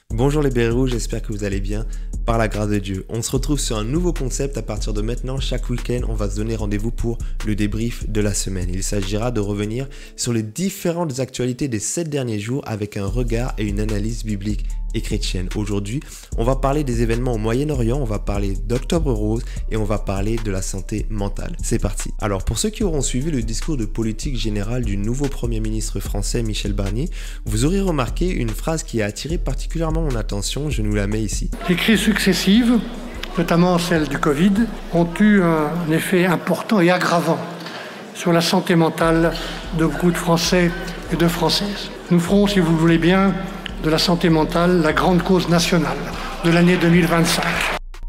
Bonjour les bérets, j'espère que vous allez bien. Par la grâce de Dieu, on se retrouve sur un nouveau concept à partir de maintenant. Chaque week-end, on va se donner rendez-vous pour le débrief de la semaine. Il s'agira de revenir sur les différentes actualités des 7 derniers jours avec un regard et une analyse biblique et chrétienne. Aujourd'hui, on va parler des événements au Moyen-Orient, on va parler d'Octobre Rose et on va parler de la santé mentale. C'est parti. Alors, pour ceux qui auront suivi le discours de politique générale du nouveau Premier ministre français Michel Barnier, vous aurez remarqué une phrase qui a attiré particulièrement mon attention, je nous la mets ici. Les crises successives, notamment celle du Covid, ont eu un effet important et aggravant sur la santé mentale de beaucoup de Français et de Françaises. Nous ferons, si vous le voulez bien, de la santé mentale la grande cause nationale de l'année 2025.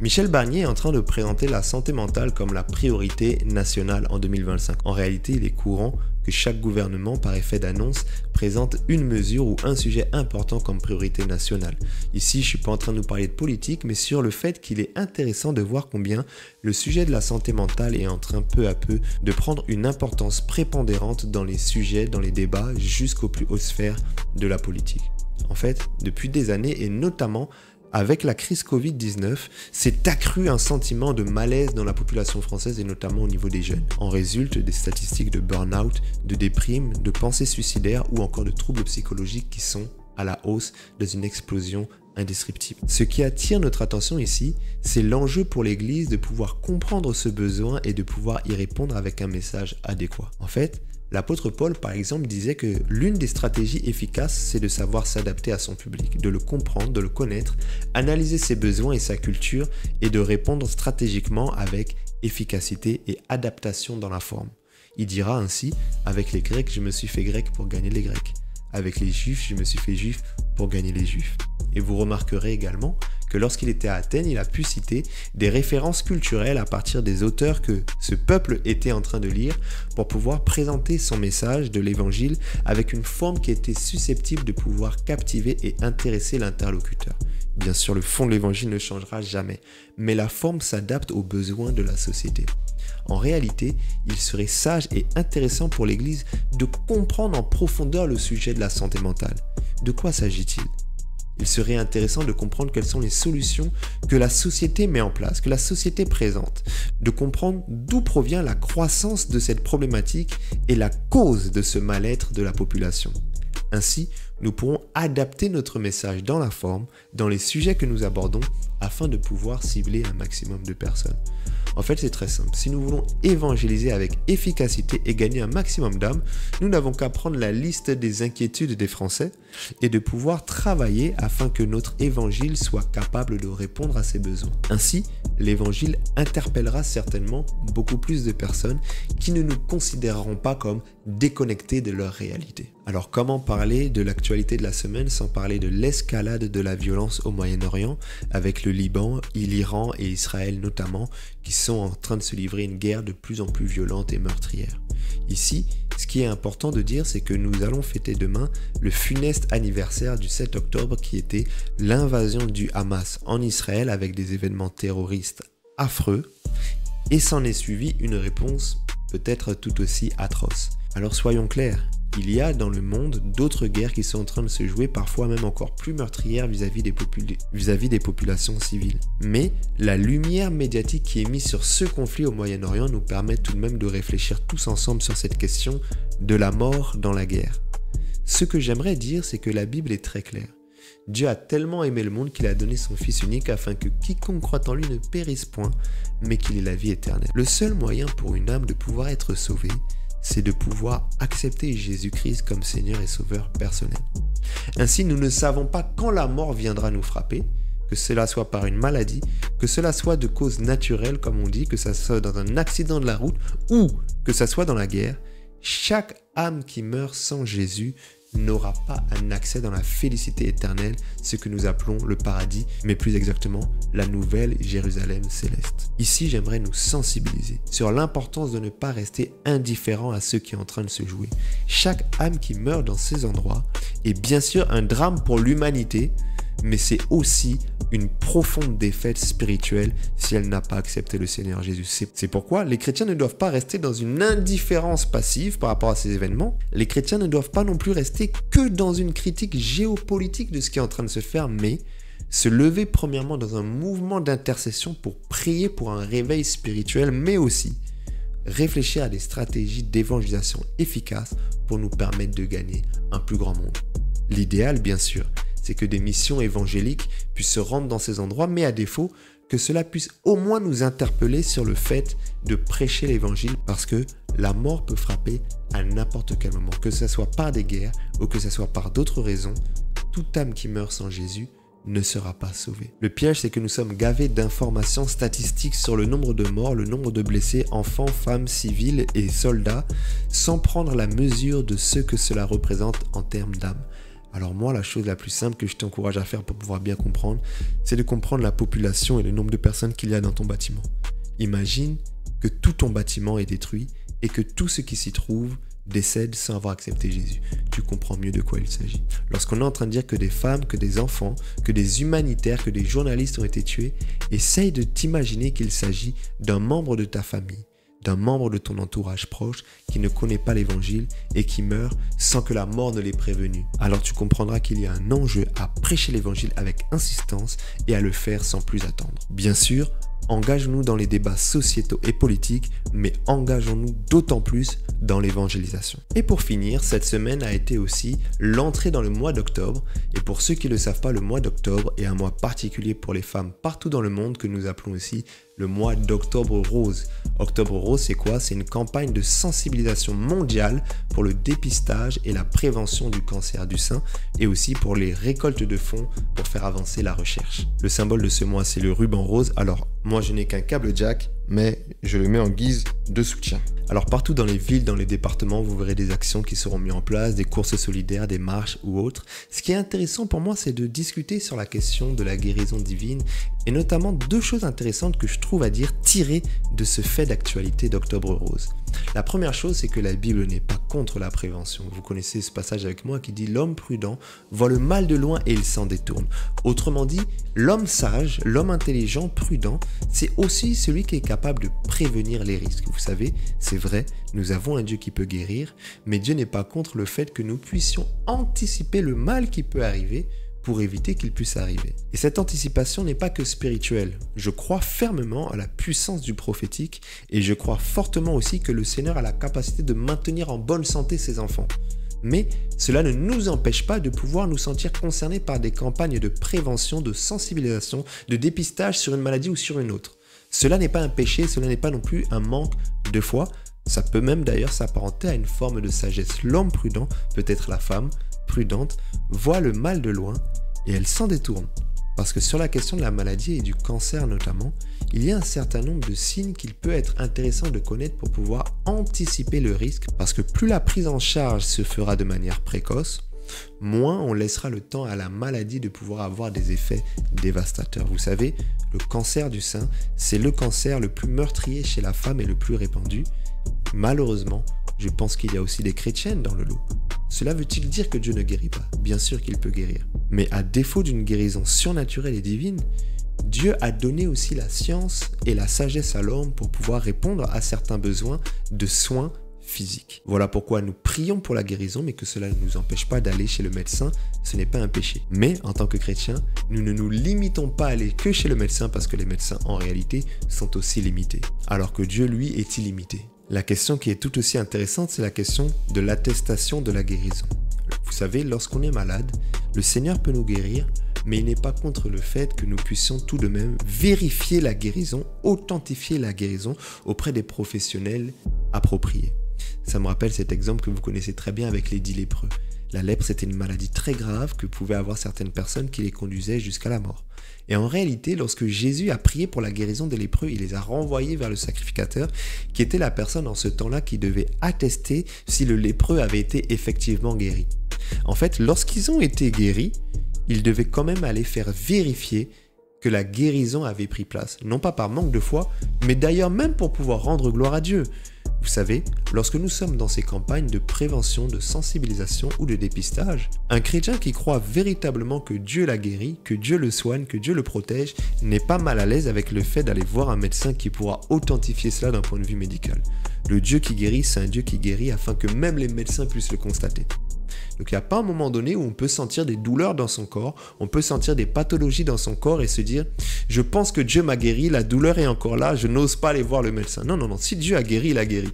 Michel Barnier est en train de présenter la santé mentale comme la priorité nationale en 2025. En réalité, il est courant que chaque gouvernement, par effet d'annonce, présente une mesure ou un sujet important comme priorité nationale. Ici, je ne suis pas en train de nous parler de politique, mais sur le fait qu'il est intéressant de voir combien le sujet de la santé mentale est en train peu à peu de prendre une importance prépondérante dans les sujets, dans les débats, jusqu'aux plus hautes sphères de la politique. En fait, depuis des années et notamment avec la crise Covid-19, s'est accru un sentiment de malaise dans la population française et notamment au niveau des jeunes. En résulte des statistiques de burn-out, de déprime, de pensées suicidaires ou encore de troubles psychologiques qui sont à la hausse dans une explosion indescriptible. Ce qui attire notre attention ici, c'est l'enjeu pour l'Église de pouvoir comprendre ce besoin et de pouvoir y répondre avec un message adéquat. En fait, l'apôtre Paul, par exemple, disait que l'une des stratégies efficaces, c'est de savoir s'adapter à son public, de le comprendre, de le connaître, analyser ses besoins et sa culture et de répondre stratégiquement avec efficacité et adaptation dans la forme. Il dira ainsi, avec les Grecs, je me suis fait grec pour gagner les Grecs. Avec les Juifs, je me suis fait juif pour gagner les Juifs. Et vous remarquerez également que lorsqu'il était à Athènes, il a pu citer des références culturelles à partir des auteurs que ce peuple était en train de lire pour pouvoir présenter son message de l'évangile avec une forme qui était susceptible de pouvoir captiver et intéresser l'interlocuteur. Bien sûr, le fond de l'évangile ne changera jamais, mais la forme s'adapte aux besoins de la société. En réalité, il serait sage et intéressant pour l'Église de comprendre en profondeur le sujet de la santé mentale. De quoi s'agit-il ? Il serait intéressant de comprendre quelles sont les solutions que la société met en place, que la société présente, de comprendre d'où provient la croissance de cette problématique et la cause de ce mal-être de la population. Ainsi, nous pourrons adapter notre message dans la forme, dans les sujets que nous abordons, afin de pouvoir cibler un maximum de personnes. En fait, c'est très simple. Si nous voulons évangéliser avec efficacité et gagner un maximum d'âmes, nous n'avons qu'à prendre la liste des inquiétudes des Français et de pouvoir travailler afin que notre évangile soit capable de répondre à ces besoins. Ainsi, l'évangile interpellera certainement beaucoup plus de personnes qui ne nous considéreront pas comme déconnectés de leur réalité. Alors, comment parler de l'actualité de la semaine sans parler de l'escalade de la violence au Moyen-Orient avec le Liban, l'Iran et Israël notamment, qui sont en train de se livrer une guerre de plus en plus violente et meurtrière. Ici, ce qui est important de dire, c'est que nous allons fêter demain le funeste anniversaire du 7 octobre qui était l'invasion du Hamas en Israël avec des événements terroristes affreux et s'en est suivi une réponse peut-être tout aussi atroce. Alors soyons clairs, il y a dans le monde d'autres guerres qui sont en train de se jouer, parfois même encore plus meurtrières vis-à-vis des populations civiles. Mais la lumière médiatique qui est mise sur ce conflit au Moyen-Orient nous permet tout de même de réfléchir tous ensemble sur cette question de la mort dans la guerre. Ce que j'aimerais dire, c'est que la Bible est très claire. Dieu a tellement aimé le monde qu'il a donné son Fils unique afin que quiconque croit en lui ne périsse point, mais qu'il ait la vie éternelle. Le seul moyen pour une âme de pouvoir être sauvée, c'est de pouvoir accepter Jésus-Christ comme Seigneur et Sauveur personnel. Ainsi, nous ne savons pas quand la mort viendra nous frapper, que cela soit par une maladie, que cela soit de cause naturelle, comme on dit, que ça soit dans un accident de la route ou que ça soit dans la guerre. Chaque âme qui meurt sans Jésus n'aura pas un accès dans la félicité éternelle, ce que nous appelons le paradis, mais plus exactement la nouvelle Jérusalem céleste. Ici, j'aimerais nous sensibiliser sur l'importance de ne pas rester indifférent à ce qui est en train de se jouer. Chaque âme qui meurt dans ces endroits est bien sûr un drame pour l'humanité, mais c'est aussi une profonde défaite spirituelle si elle n'a pas accepté le Seigneur Jésus. C'est pourquoi les chrétiens ne doivent pas rester dans une indifférence passive par rapport à ces événements. Les chrétiens ne doivent pas non plus rester que dans une critique géopolitique de ce qui est en train de se faire, mais se lever premièrement dans un mouvement d'intercession pour prier pour un réveil spirituel, mais aussi réfléchir à des stratégies d'évangélisation efficaces pour nous permettre de gagner un plus grand monde. L'idéal, bien sûr, c'est que des missions évangéliques puissent se rendre dans ces endroits, mais à défaut, que cela puisse au moins nous interpeller sur le fait de prêcher l'évangile, parce que la mort peut frapper à n'importe quel moment, que ce soit par des guerres ou que ce soit par d'autres raisons. Toute âme qui meurt sans Jésus ne sera pas sauvée. Le piège, c'est que nous sommes gavés d'informations statistiques sur le nombre de morts, le nombre de blessés, enfants, femmes, civils et soldats, sans prendre la mesure de ce que cela représente en termes d'âme. Alors moi, la chose la plus simple que je t'encourage à faire pour pouvoir bien comprendre, c'est de comprendre la population et le nombre de personnes qu'il y a dans ton bâtiment. Imagine que tout ton bâtiment est détruit et que tout ce qui s'y trouve décède sans avoir accepté Jésus. Tu comprends mieux de quoi il s'agit. Lorsqu'on est en train de dire que des femmes, que des enfants, que des humanitaires, que des journalistes ont été tués, essaye de t'imaginer qu'il s'agit d'un membre de ta famille, d'un membre de ton entourage proche qui ne connaît pas l'évangile et qui meurt sans que la mort ne l'ait prévenu. Alors tu comprendras qu'il y a un enjeu à prêcher l'évangile avec insistance et à le faire sans plus attendre. Bien sûr, engageons-nous dans les débats sociétaux et politiques, mais engageons-nous d'autant plus dans l'évangélisation. Et pour finir, cette semaine a été aussi l'entrée dans le mois d'octobre. Et pour ceux qui ne le savent pas, le mois d'octobre est un mois particulier pour les femmes partout dans le monde que nous appelons aussi le mois d'Octobre Rose. Octobre Rose, c'est quoi? C'est une campagne de sensibilisation mondiale pour le dépistage et la prévention du cancer du sein et aussi pour les récoltes de fonds pour faire avancer la recherche. Le symbole de ce mois, c'est le ruban rose. Alors, moi, je n'ai qu'un câble jack, mais je le mets en guise de soutien. Alors partout dans les villes, dans les départements, vous verrez des actions qui seront mises en place, des courses solidaires, des marches ou autres. Ce qui est intéressant pour moi, c'est de discuter sur la question de la guérison divine et notamment deux choses intéressantes que je trouve à dire tirées de ce fait d'actualité d'Octobre Rose. La première chose, c'est que la Bible n'est pas contre la prévention. Vous connaissez ce passage avec moi qui dit « L'homme prudent voit le mal de loin et il s'en détourne ». Autrement dit, l'homme sage, l'homme intelligent, prudent, c'est aussi celui qui est capable de prévenir les risques. Vous savez, c'est vrai, nous avons un Dieu qui peut guérir, mais Dieu n'est pas contre le fait que nous puissions anticiper le mal qui peut arriver pour éviter qu'il puisse arriver. Et cette anticipation n'est pas que spirituelle. Je crois fermement à la puissance du prophétique et je crois fortement aussi que le Seigneur a la capacité de maintenir en bonne santé ses enfants. Mais cela ne nous empêche pas de pouvoir nous sentir concernés par des campagnes de prévention, de sensibilisation, de dépistage sur une maladie ou sur une autre. Cela n'est pas un péché, cela n'est pas non plus un manque de foi. Ça peut même d'ailleurs s'apparenter à une forme de sagesse. L'homme prudent, peut-être la femme prudente, voit le mal de loin et elle s'en détourne. Parce que sur la question de la maladie et du cancer notamment, il y a un certain nombre de signes qu'il peut être intéressant de connaître pour pouvoir anticiper le risque, parce que plus la prise en charge se fera de manière précoce, moins on laissera le temps à la maladie de pouvoir avoir des effets dévastateurs. Vous savez, le cancer du sein, c'est le cancer le plus meurtrier chez la femme et le plus répandu. Malheureusement, je pense qu'il y a aussi des chrétiennes dans le lot. Cela veut-il dire que Dieu ne guérit pas? Bien sûr qu'il peut guérir. Mais à défaut d'une guérison surnaturelle et divine, Dieu a donné aussi la science et la sagesse à l'homme pour pouvoir répondre à certains besoins de soins physiques. Voilà pourquoi nous prions pour la guérison, mais que cela ne nous empêche pas d'aller chez le médecin, ce n'est pas un péché. Mais en tant que chrétiens, nous ne nous limitons pas à aller que chez le médecin parce que les médecins en réalité sont aussi limités, alors que Dieu lui est illimité. La question qui est tout aussi intéressante, c'est la question de l'attestation de la guérison. Vous savez, lorsqu'on est malade, le Seigneur peut nous guérir, mais il n'est pas contre le fait que nous puissions tout de même vérifier la guérison, authentifier la guérison auprès des professionnels appropriés. Ça me rappelle cet exemple que vous connaissez très bien avec les 10 lépreux. La lèpre, c'était une maladie très grave que pouvaient avoir certaines personnes qui les conduisaient jusqu'à la mort. Et en réalité, lorsque Jésus a prié pour la guérison des lépreux, il les a renvoyés vers le sacrificateur, qui était la personne en ce temps-là qui devait attester si le lépreux avait été effectivement guéri. En fait, lorsqu'ils ont été guéris, ils devaient quand même aller faire vérifier que la guérison avait pris place. Non pas par manque de foi, mais d'ailleurs même pour pouvoir rendre gloire à Dieu. Vous savez, lorsque nous sommes dans ces campagnes de prévention, de sensibilisation ou de dépistage, un chrétien qui croit véritablement que Dieu l'a guéri, que Dieu le soigne, que Dieu le protège, n'est pas mal à l'aise avec le fait d'aller voir un médecin qui pourra authentifier cela d'un point de vue médical. Le Dieu qui guérit, c'est un Dieu qui guérit afin que même les médecins puissent le constater. Donc il n'y a pas un moment donné où on peut sentir des douleurs dans son corps, on peut sentir des pathologies dans son corps et se dire « Je pense que Dieu m'a guéri, la douleur est encore là, je n'ose pas aller voir le médecin. » Non, non, non, si Dieu a guéri, il a guéri.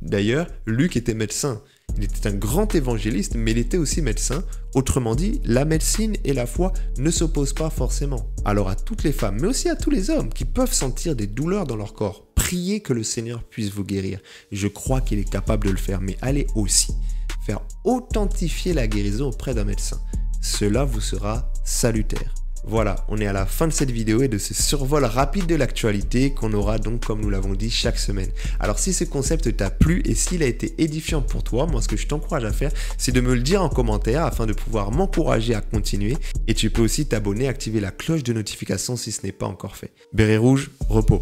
D'ailleurs, Luc était médecin. Il était un grand évangéliste, mais il était aussi médecin. Autrement dit, la médecine et la foi ne s'opposent pas forcément. Alors à toutes les femmes, mais aussi à tous les hommes qui peuvent sentir des douleurs dans leur corps, priez que le Seigneur puisse vous guérir. Je crois qu'il est capable de le faire, mais allez aussi faire authentifier la guérison auprès d'un médecin. Cela vous sera salutaire. Voilà, on est à la fin de cette vidéo et de ce survol rapide de l'actualité qu'on aura donc, comme nous l'avons dit, chaque semaine. Alors si ce concept t'a plu et s'il a été édifiant pour toi, moi ce que je t'encourage à faire, c'est de me le dire en commentaire afin de pouvoir m'encourager à continuer. Et tu peux aussi t'abonner, activer la cloche de notification si ce n'est pas encore fait. Béret rouge, repos.